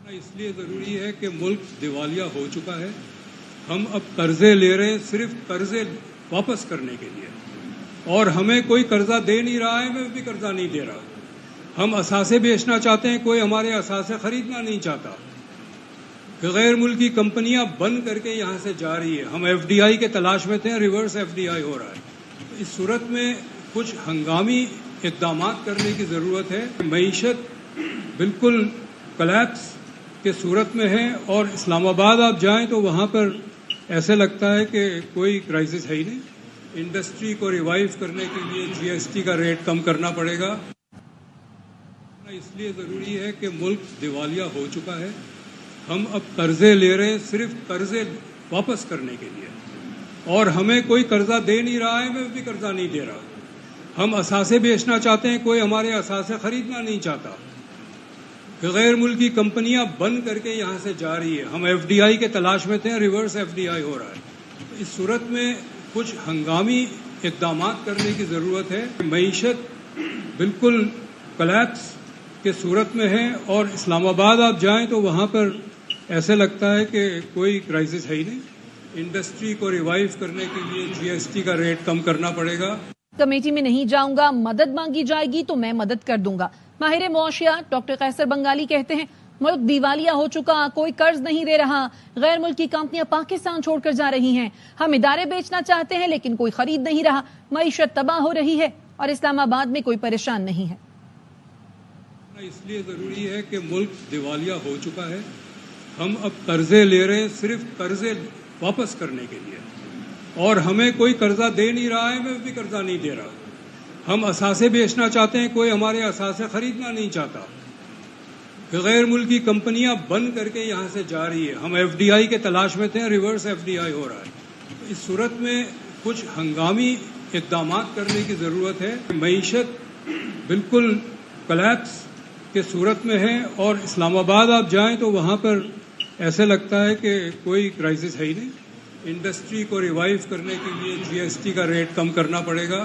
इसलिए ज़रूरी है कि मुल्क दिवालिया हो चुका है। हम अब कर्जे ले रहे हैं सिर्फ कर्जे वापस करने के लिए, और हमें कोई कर्जा दे नहीं रहा है, हमें भी कर्जा नहीं दे रहा। हम असासे बेचना चाहते हैं, कोई हमारे असासे खरीदना नहीं चाहता। गैर मुल्की कंपनियां बंद करके यहाँ से जा रही है। हम एफडीआई के तलाश में थे, रिवर्स एफडीआई हो रहा है। इस सूरत में कुछ हंगामी इक़दाम करने की ज़रूरत है। मईशत बिल्कुल कोलैप्स के सूरत में है, और इस्लामाबाद आप जाएं तो वहाँ पर ऐसे लगता है कि कोई क्राइसिस है ही नहीं। इंडस्ट्री को रिवाइव करने के लिए जीएसटी का रेट कम करना पड़ेगा। इसलिए ज़रूरी है कि मुल्क दिवालिया हो चुका है। हम अब कर्जे ले रहे हैं सिर्फ कर्जे वापस करने के लिए, और हमें कोई कर्जा दे नहीं रहा है, हमें भी कर्जा नहीं दे रहा। हम असासे बेचना चाहते हैं, कोई हमारे असासे खरीदना नहीं चाहता। गैर मुल्की कंपनियां बंद करके यहाँ से जा रही है। हम एफडीआई के तलाश में थे, रिवर्स एफडीआई हो रहा है। इस सूरत में कुछ हंगामी इक़दाम करने की ज़रूरत है। मईशत बिल्कुल कोलैप्स के सूरत में है, और इस्लामाबाद आप जाएं तो वहाँ पर ऐसे लगता है कि कोई क्राइसिस है ही नहीं। इंडस्ट्री को रिवाइव करने के लिए जीएसटी का रेट कम करना पड़ेगा। कमेटी में नहीं जाऊंगा, मदद मांगी जाएगी तो मैं मदद कर दूंगा। माहिर मुआशियात डॉक्टर कैसर बंगाली कहते हैं, मुल्क दिवालिया हो चुका, कोई कर्ज नहीं दे रहा, गैर मुल्की कंपनियां पाकिस्तान छोड़कर जा रही हैं। हम इदारे बेचना चाहते हैं लेकिन कोई खरीद नहीं रहा। मईशत तबाह हो रही है और इस्लामाबाद में कोई परेशान नहीं है। इसलिए ज़रूरी है कि मुल्क दिवालिया हो चुका है। हम अब कर्जे ले रहे हैं सिर्फ कर्जे वापस करने के लिए, और हमें कोई कर्जा दे नहीं रहा है, हमें भी कर्जा नहीं दे रहा। हम असासे बेचना चाहते हैं, कोई हमारे असासे खरीदना नहीं चाहता। गैर मुल्की कंपनियां बंद करके यहाँ से जा रही है। हम एफडीआई के तलाश में थे, रिवर्स एफडीआई हो रहा है। इस सूरत में कुछ हंगामी इक़दाम करने की ज़रूरत है। मईशत बिल्कुल कोलैप्स के सूरत में है, और इस्लामाबाद आप जाएं तो वहाँ पर ऐसे लगता है कि कोई क्राइसिस है ही नहीं। इंडस्ट्री को रिवाइव करने के लिए जीएसटी का रेट कम करना पड़ेगा।